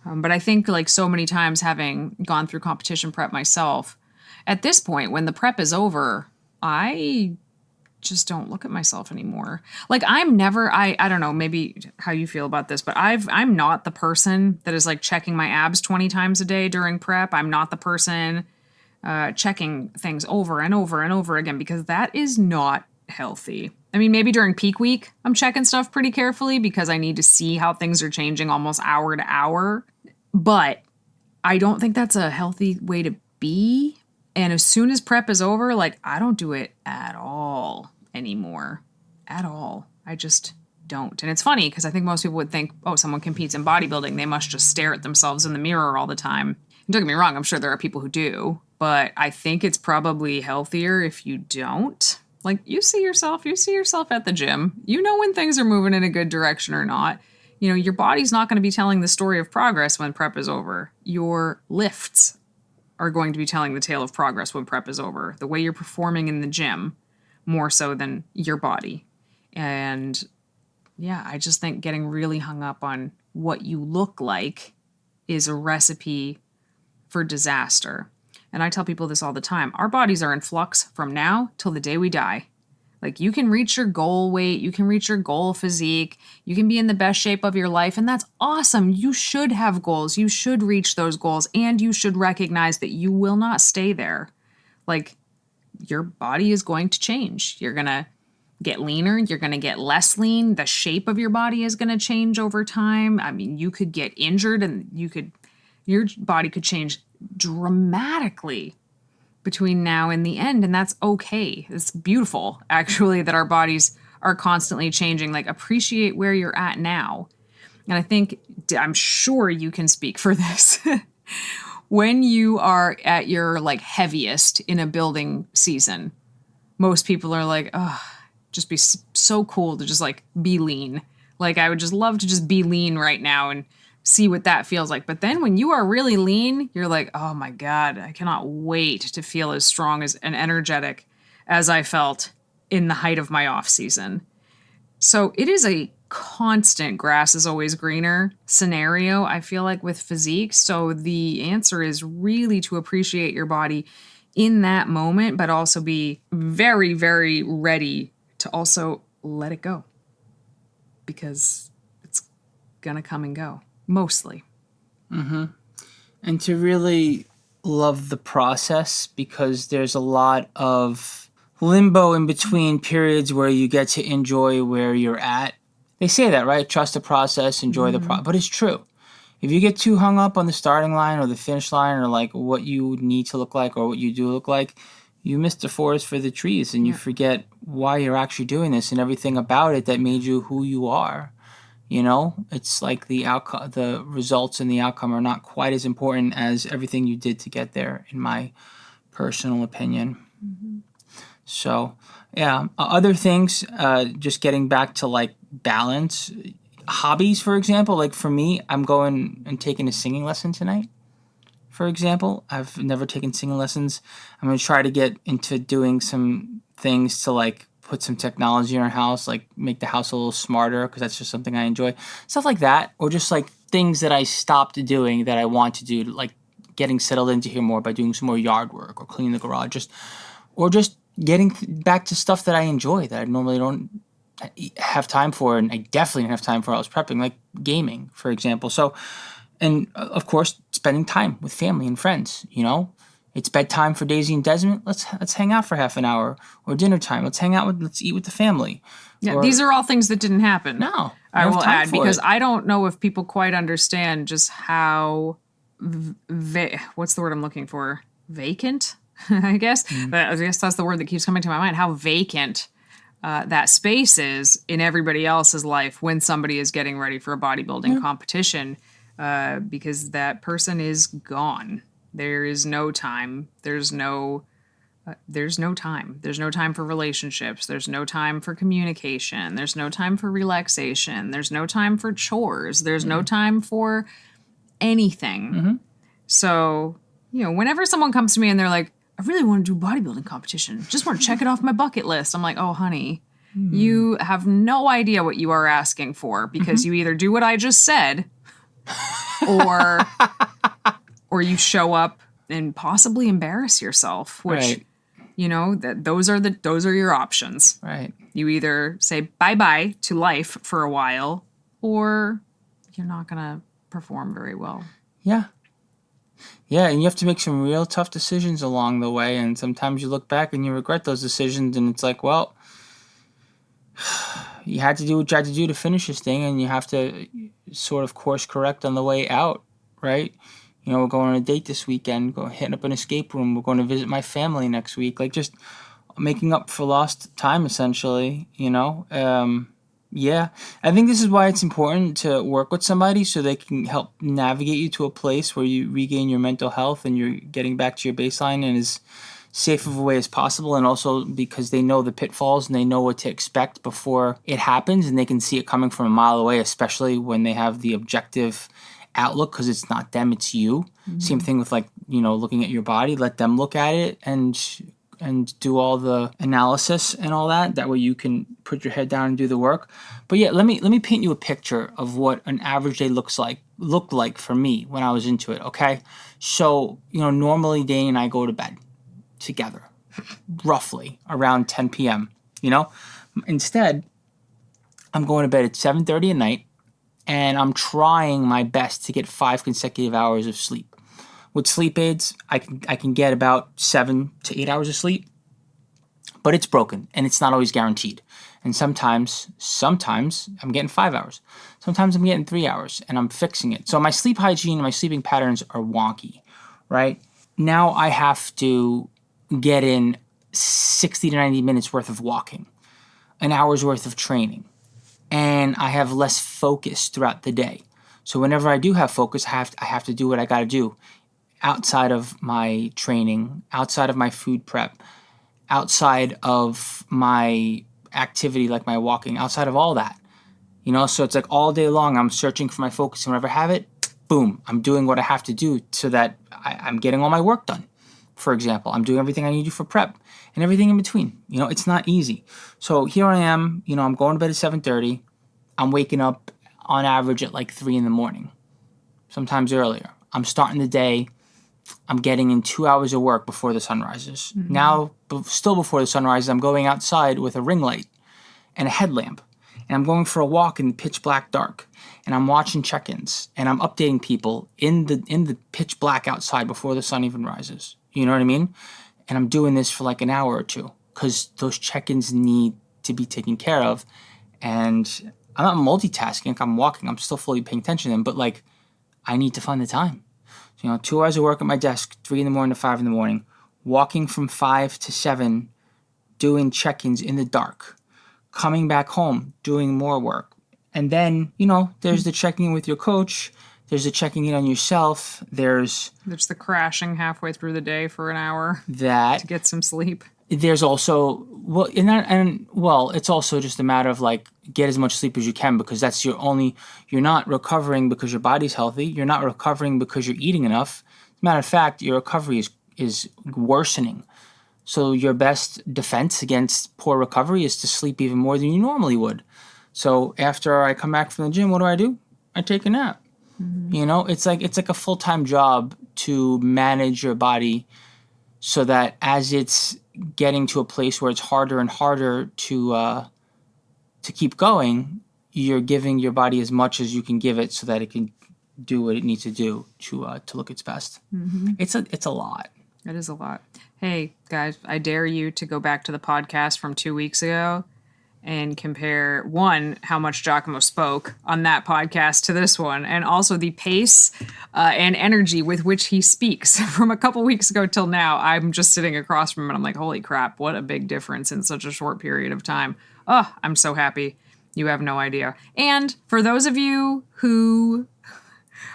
But I think like so many times having gone through competition prep myself, at this point, when the prep is over, I just don't look at myself anymore. Like I'm never, I don't know, maybe how you feel about this, but I'm not the person that is like checking my abs 20 times a day during prep. I'm not the person checking things over and over and over again because that is not healthy. I mean, maybe during peak week, I'm checking stuff pretty carefully because I need to see how things are changing almost hour to hour. But I don't think that's a healthy way to be. And as soon as prep is over, like I don't do it at all anymore. At all. I just don't. And it's funny because I think most people would think, oh, someone competes in bodybuilding, they must just stare at themselves in the mirror all the time. And don't get me wrong, I'm sure there are people who do. But I think it's probably healthier if you don't. Like you see yourself at the gym. You know when things are moving in a good direction or not. Your body's not going to be telling the story of progress when prep is over. Your lifts are going to be telling the tale of progress when prep is over. The way you're performing in the gym, more so than your body. And yeah, I just think getting really hung up on what you look like is a recipe for disaster. And I tell people this all the time. Our bodies are in flux from now till the day we die. Like you can reach your goal weight, you can reach your goal physique, you can be in the best shape of your life, and that's awesome. You should have goals, you should reach those goals, and you should recognize that you will not stay there. Like your body is going to change. You're going to get leaner, you're going to get less lean, the shape of your body is going to change over time. I mean, you could get injured and your body could change dramatically between now and the end, and that's okay. It's beautiful, actually, that our bodies are constantly changing. Like, appreciate where you're at now. And I think, I'm sure you can speak for this. When you are at your, like, heaviest in a building season, most people are like, oh, just be so cool to just, like, be lean. Like, I would just love to just be lean right now and see what that feels like. But then when you are really lean, you're like, oh my God, I cannot wait to feel as strong as and energetic as I felt in the height of my off season. So it is a constant grass is always greener scenario, I feel like, with physique. So the answer is really to appreciate your body in that moment, but also be very, very ready to also let it go because it's gonna come and go. Mostly. Mm-hmm. And to really love the process because there's a lot of limbo in between periods where you get to enjoy where you're at. They say that, right? Trust the process, enjoy the process. But it's true. If you get too hung up on the starting line or the finish line or like what you need to look like or what you do look like, you miss the forest for the trees and you forget why you're actually doing this and everything about it that made you who you are. It's like the outcome, the results and the outcome are not quite as important as everything you did to get there, in my personal opinion. Mm-hmm. So, yeah, other things, just getting back to like balance, hobbies, for example, like for me, I'm going and taking a singing lesson tonight. For example, I've never taken singing lessons. I'm going to try to get into doing some things to like put some technology in our house, like make the house a little smarter because that's just something I enjoy. Stuff like that, or just like things that I stopped doing that I want to do, like getting settled into here more by doing some more yard work or cleaning the garage, or just getting back to stuff that I enjoy that I normally don't have time for, and I definitely didn't have time for while I was prepping, like gaming, for example. So, and of course, spending time with family and friends, It's bedtime for Daisy and Desmond. Let's hang out for half an hour, or dinner time. Let's eat with the family. Yeah, these are all things that didn't happen. No, I will add because I don't know if people quite understand just how what's the word I'm looking for? Vacant, I guess. Mm. But I guess that's the word that keeps coming to my mind. How vacant that space is in everybody else's life when somebody is getting ready for a bodybuilding competition. because that person is gone. There is no time. There's no time. There's no time for relationships. There's no time for communication. There's no time for relaxation. There's no time for chores. There's no time for anything. So, whenever someone comes to me and they're like, I really want to do a bodybuilding competition, just want to check it off my bucket list. I'm like, oh, honey, you have no idea what you are asking for, because you either do what I just said or you show up and possibly embarrass yourself, which, that those are your options. Right. You either say bye-bye to life for a while, or you're not going to perform very well. Yeah. Yeah, and you have to make some real tough decisions along the way, and sometimes you look back and you regret those decisions, and it's like, well, you had to do what you had to do to finish this thing, and you have to sort of course correct on the way out, right? We're going on a date this weekend, hitting up an escape room, we're going to visit my family next week, like just making up for lost time, essentially, Yeah, I think this is why it's important to work with somebody so they can help navigate you to a place where you regain your mental health and you're getting back to your baseline in as safe of a way as possible, and also because they know the pitfalls and they know what to expect before it happens, and they can see it coming from a mile away, especially when they have the objective outlook, because it's not them, it's you. Same thing with looking at your body. Let them look at it and do all the analysis and all that. That way you can put your head down and do the work. But yeah, let me paint you a picture of what an average day looked like for me when I was into it, okay? So, normally Dane and I go to bed together, roughly around 10 p.m., Instead, I'm going to bed at 7:30 at night, and I'm trying my best to get 5 consecutive hours of sleep. With sleep aids, I can get about 7 to 8 hours of sleep, but it's broken and it's not always guaranteed. And sometimes I'm getting 5 hours. Sometimes I'm getting 3 hours, and I'm fixing it. So my sleep hygiene and my sleeping patterns are wonky, right? Now I have to get in 60 to 90 minutes worth of walking, an hour's worth of training, and I have less focus throughout the day. So whenever I do have focus, I have to do what I got to do outside of my training, outside of my food prep, outside of my activity like my walking, outside of all that. So it's like all day long I'm searching for my focus, and whenever I have it, boom, I'm doing what I have to do so that I'm getting all my work done. For example, I'm doing everything I need to do for prep and everything in between. It's not easy. So here I am, I'm going to bed at 7:30. I'm waking up on average at like 3 in the morning, sometimes earlier. I'm starting the day. I'm getting in 2 hours of work before the sun rises. Now, still before the sun rises, I'm going outside with a ring light and a headlamp. And I'm going for a walk in the pitch black dark. And I'm watching check-ins. And I'm updating people in the pitch black outside before the sun even rises. You know what I mean? And I'm doing this for like an hour or two, because those check-ins need to be taken care of. And I'm not multitasking. I'm walking. I'm still fully paying attention to them. But I need to find the time. 2 hours of work at my desk, 3 in the morning to 5 in the morning, walking from 5 to 7, doing check-ins in the dark, coming back home, doing more work. And then, there's the checking in with your coach, there's the checking in on yourself, there's the crashing halfway through the day for an hour that to get some sleep. There's also, it's also just a matter of get as much sleep as you can, because that's you're not recovering because your body's healthy. You're not recovering because you're eating enough. As a matter of fact, your recovery is worsening. So your best defense against poor recovery is to sleep even more than you normally would. So after I come back from the gym, what do? I take a nap. It's like a full-time job to manage your body, so that as it's getting to a place where it's harder and harder to keep going, you're giving your body as much as you can give it so that it can do what it needs to do to look its best. It's a lot. It is a lot. Hey, guys, I dare you to go back to the podcast from 2 weeks ago and compare, one, how much Giacomo spoke on that podcast to this one, and also the pace and energy with which he speaks from a couple weeks ago till now. I'm just sitting across from him, and I'm like, holy crap, what a big difference in such a short period of time. Oh, I'm so happy. You have no idea. And for those of you who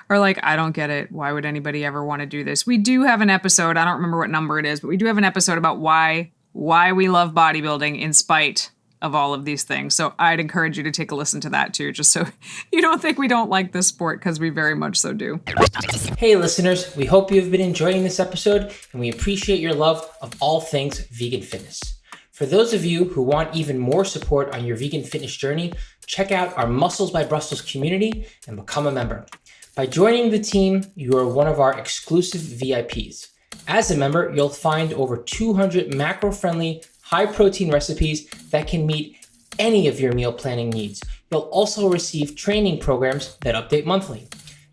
Or like, I don't get it. Why would anybody ever want to do this? We do have an episode. I don't remember what number it is, but we do have an episode about why we love bodybuilding in spite of all of these things. So I'd encourage you to take a listen to that too, just so you don't think we don't like this sport, because we very much so do. Hey listeners, we hope you've been enjoying this episode and we appreciate your love of all things vegan fitness. For those of you who want even more support on your vegan fitness journey, check out our Muscles by Brussels community and become a member. By joining the team, you are one of our exclusive VIPs. As a member, you'll find over 200 macro-friendly, high-protein recipes that can meet any of your meal planning needs. You'll also receive training programs that update monthly.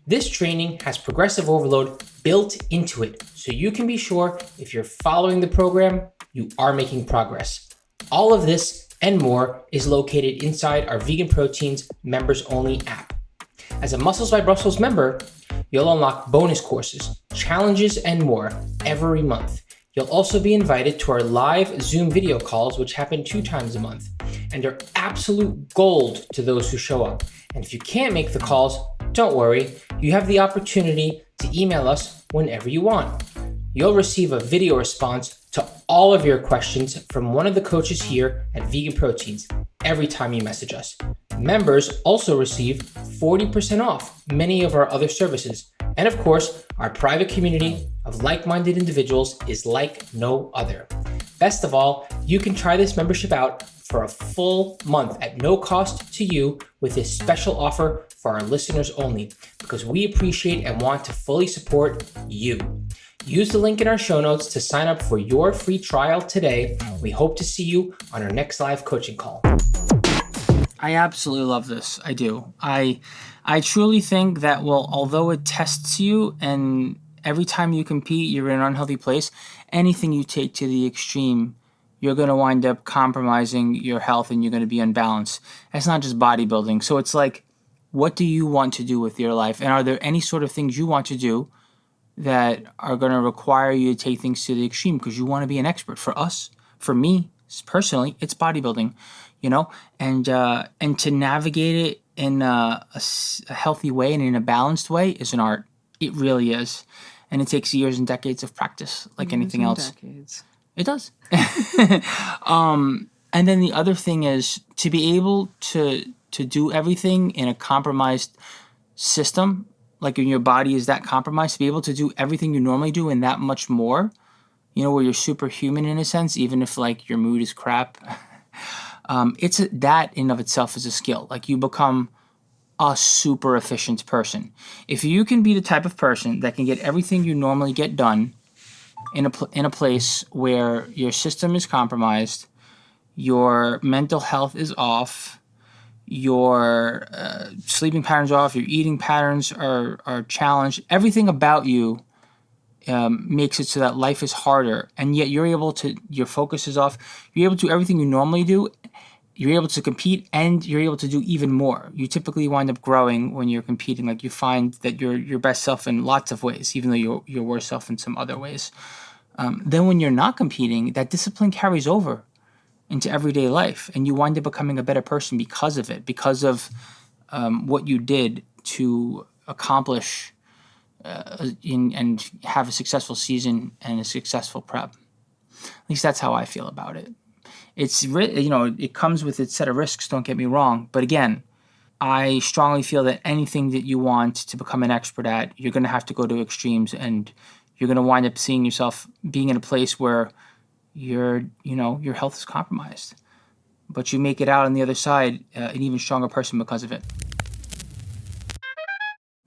This training has progressive overload built into it, so you can be sure if you're following the program, you are making progress. All of this and more is located inside our Vegan Proteins members only app. As a Muscles by Brussels member, you'll unlock bonus courses, challenges, and more every month. You'll also be invited to our live Zoom video calls, which happen 2 times a month, and are absolute gold to those who show up. And if you can't make the calls, don't worry, you have the opportunity to email us whenever you want. You'll receive a video response to all of your questions from one of the coaches here at Vegan Proteins every time you message us. Members also receive 40% off many of our other services. And of course, our private community of like-minded individuals is like no other. Best of all, you can try this membership out for a full month at no cost to you with this special offer for our listeners only, because we appreciate and want to fully support you. Use the link in our show notes to sign up for your free trial today. We hope to see you on our next live coaching call. I absolutely love this. I do. I truly think that, well, although it tests you and every time you compete, you're in an unhealthy place, anything you take to the extreme, you're going to wind up compromising your health and you're going to be unbalanced. It's not just bodybuilding. So it's like, what do you want to do with your life? And are there any sort of things you want to do that are going to require you to take things to the extreme because you want to be an expert? For us, for me personally, it's bodybuilding, and to navigate it in a healthy way and in a balanced way is an art. It really is. And it takes years and decades of practice, like anything else. Decades. It does. And then the other thing is to be able to do everything in a compromised system, like when your body is that compromised, to be able to do everything you normally do and that much more, where you're superhuman in a sense, even if like your mood is crap. That in of itself is a skill. Like you become a super efficient person. If you can be the type of person that can get everything you normally get done in a place where your system is compromised, your mental health is off, your sleeping patterns are off, your eating patterns are challenged, everything about you makes it so that life is harder, and yet your focus is off, you're able to do everything you normally do, you're able to compete, and you're able to do even more. You typically wind up growing when you're competing. Like you find that you're your best self in lots of ways, even though you're your worst self in some other ways. Then when you're not competing, that discipline carries over into everyday life, and you wind up becoming a better person because of it, because of what you did to accomplish and have a successful season and a successful prep. At least that's how I feel about it. It comes with its set of risks, don't get me wrong. But again, I strongly feel that anything that you want to become an expert at, you're going to have to go to extremes, and you're going to wind up seeing yourself being in a place where your health is compromised. But you make it out on the other side an even stronger person because of it.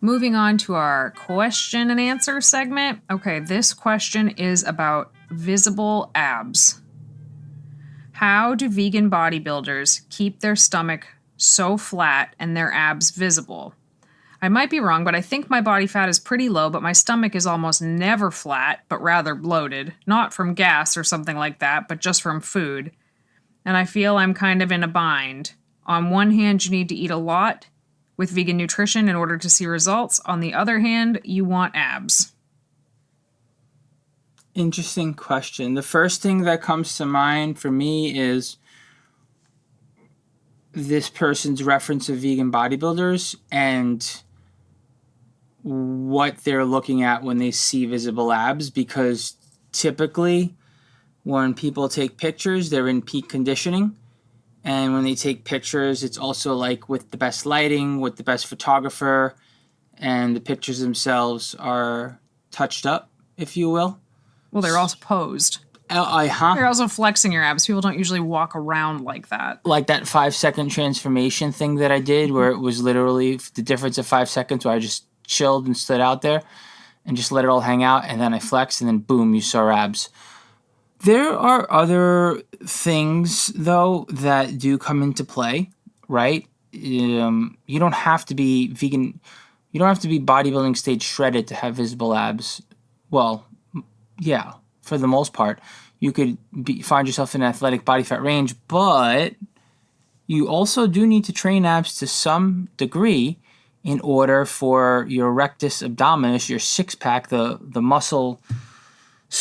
Moving on to our question and answer segment. Okay, this question is about visible abs. How do vegan bodybuilders keep their stomach so flat and their abs visible? I might be wrong, but I think my body fat is pretty low, but my stomach is almost never flat, but rather bloated. Not from gas or something like that, but just from food. And I feel I'm kind of in a bind. On one hand, you need to eat a lot with vegan nutrition in order to see results. On the other hand, you want abs. Interesting question. The first thing that comes to mind for me is this person's reference of vegan bodybuilders and what they're looking at when they see visible abs, because typically when people take pictures, they're in peak conditioning. And when they take pictures, it's also like with the best lighting, with the best photographer, and the pictures themselves are touched up, if you will. Well, they're also posed. You're also flexing your abs. People don't usually walk around like that. Like that 5-second transformation thing that I did, where it was literally the difference of 5 seconds, where I just chilled and stood out there and just let it all hang out, and then I flexed, and then boom, you saw abs. There are other things, though, that do come into play, right? You don't have to be vegan. You don't have to be bodybuilding stage shredded to have visible abs. Well, yeah, for the most part. You could find yourself in an athletic body fat range, but you also do need to train abs to some degree in order for your rectus abdominis, your six-pack, the muscle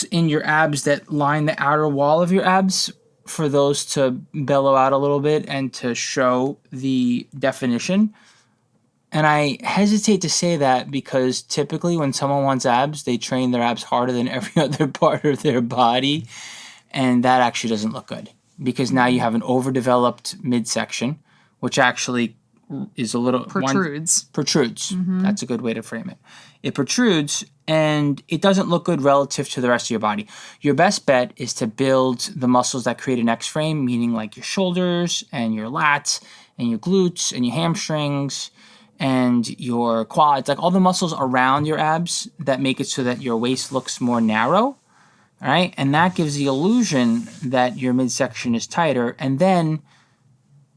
in your abs that line the outer wall of your abs, for those to bellow out a little bit and to show the definition. And I hesitate to say that because typically when someone wants abs, they train their abs harder than every other part of their body. And that actually doesn't look good, because now you have an overdeveloped midsection, which actually is a little... Protrudes. That's a good way to frame it. It protrudes, and it doesn't look good relative to the rest of your body. Your best bet is to build the muscles that create an X-frame, meaning like your shoulders and your lats and your glutes and your hamstrings and your quads, like all the muscles around your abs that make it so that your waist looks more narrow, all right? And that gives the illusion that your midsection is tighter, and then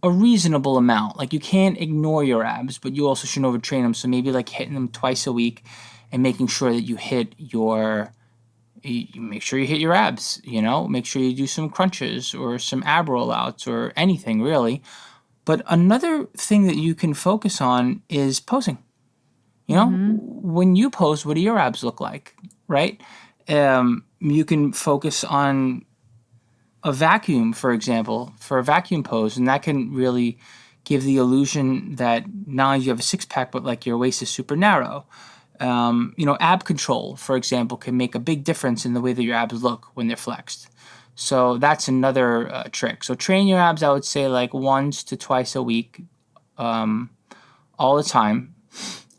a reasonable amount. Like, you can't ignore your abs, but you also shouldn't overtrain them. So maybe like hitting them twice a week and making sure that you make sure you hit your abs, make sure you do some crunches or some ab rollouts or anything really. But another thing that you can focus on is posing. When you pose, what do your abs look like, right? You can focus on a vacuum, for example, for a vacuum pose, and that can really give the illusion that not only do you have a six-pack, but like your waist is super narrow. Ab control, for example, can make a big difference in the way that your abs look when they're flexed. So that's another trick. So train your abs, I would say, like once to twice a week, all the time.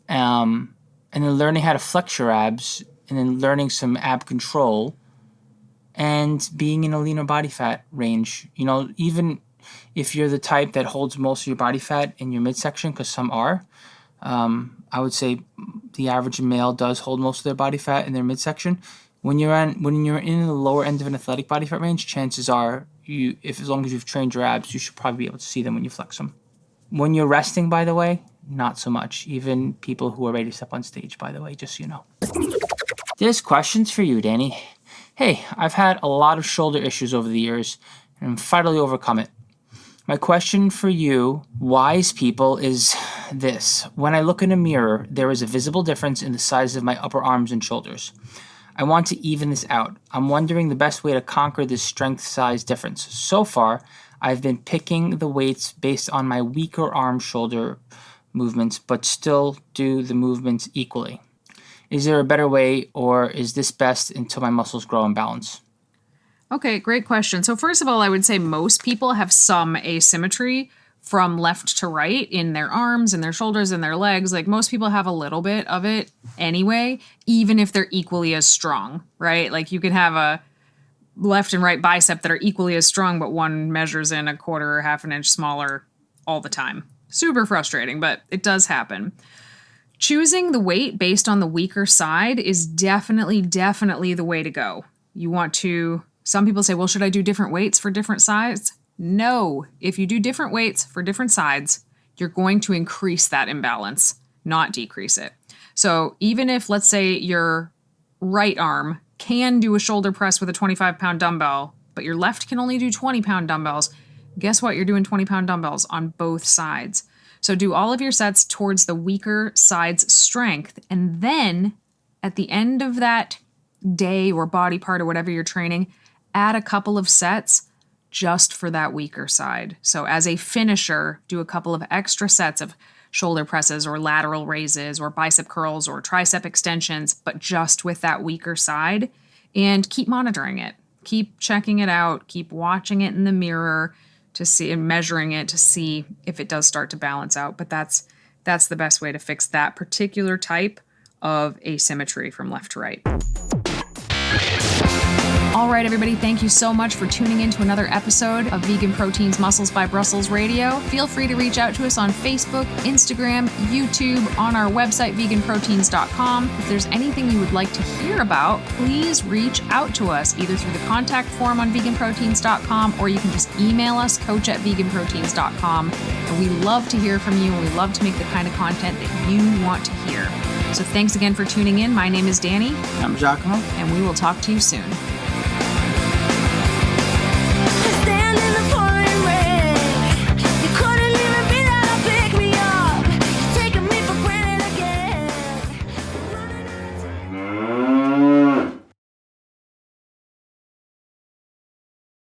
And then learning how to flex your abs, and then learning some ab control, and being in a leaner body fat range. Even if you're the type that holds most of your body fat in your midsection, because some are, I would say the average male does hold most of their body fat in their midsection. When you're in the lower end of an athletic body fat range, chances are, as long as you've trained your abs, you should probably be able to see them when you flex them. When you're resting, by the way, not so much. Even people who are ready to step on stage, by the way, just so you know. There's questions for you, Danny. Hey, I've had a lot of shoulder issues over the years, and I've finally overcome it. My question for you, wise people, is this. When I look in a mirror, there is a visible difference in the size of my upper arms and shoulders. I want to even this out. I'm wondering the best way to conquer this strength size difference. So far, I've been picking the weights based on my weaker arm shoulder movements, but still do the movements equally. Is there a better way, or is this best until my muscles grow in balance? Okay, great question. So first of all, I would say most people have some asymmetry from left to right in their arms and their shoulders and their legs. Like, most people have a little bit of it anyway, even if they're equally as strong, right? Like, you can have a left and right bicep that are equally as strong, but one measures in a quarter or half an inch smaller all the time. Super frustrating, but it does happen. Choosing the weight based on the weaker side is definitely the way to go. You want to... Some people say, well, should I do different weights for different sides? No. If you do different weights for different sides, you're going to increase that imbalance, not decrease it. So even if, let's say, your right arm can do a shoulder press with a 25-pound dumbbell, but your left can only do 20-pound dumbbells, guess what? You're doing 20-pound dumbbells on both sides. So do all of your sets towards the weaker side's strength, and then at the end of that day or body part or whatever you're training, add a couple of sets just for that weaker side. So as a finisher, do a couple of extra sets of shoulder presses or lateral raises or bicep curls or tricep extensions, but just with that weaker side. And keep monitoring it. Keep checking it out. Keep watching it in the mirror to see and measuring it to see if it does start to balance out. But that's the best way to fix that particular type of asymmetry from left to right. All right, everybody, thank you so much for tuning in to another episode of Vegan Proteins Muscles by Brussels Radio. Feel free to reach out to us on Facebook, Instagram, YouTube, on our website, veganproteins.com. If there's anything you would like to hear about, please reach out to us either through the contact form on veganproteins.com or you can just email us, coach@veganproteins.com. And we love to hear from you and we love to make the kind of content that you want to hear. So thanks again for tuning in. My name is Danny. I'm Giacomo. And we will talk to you soon.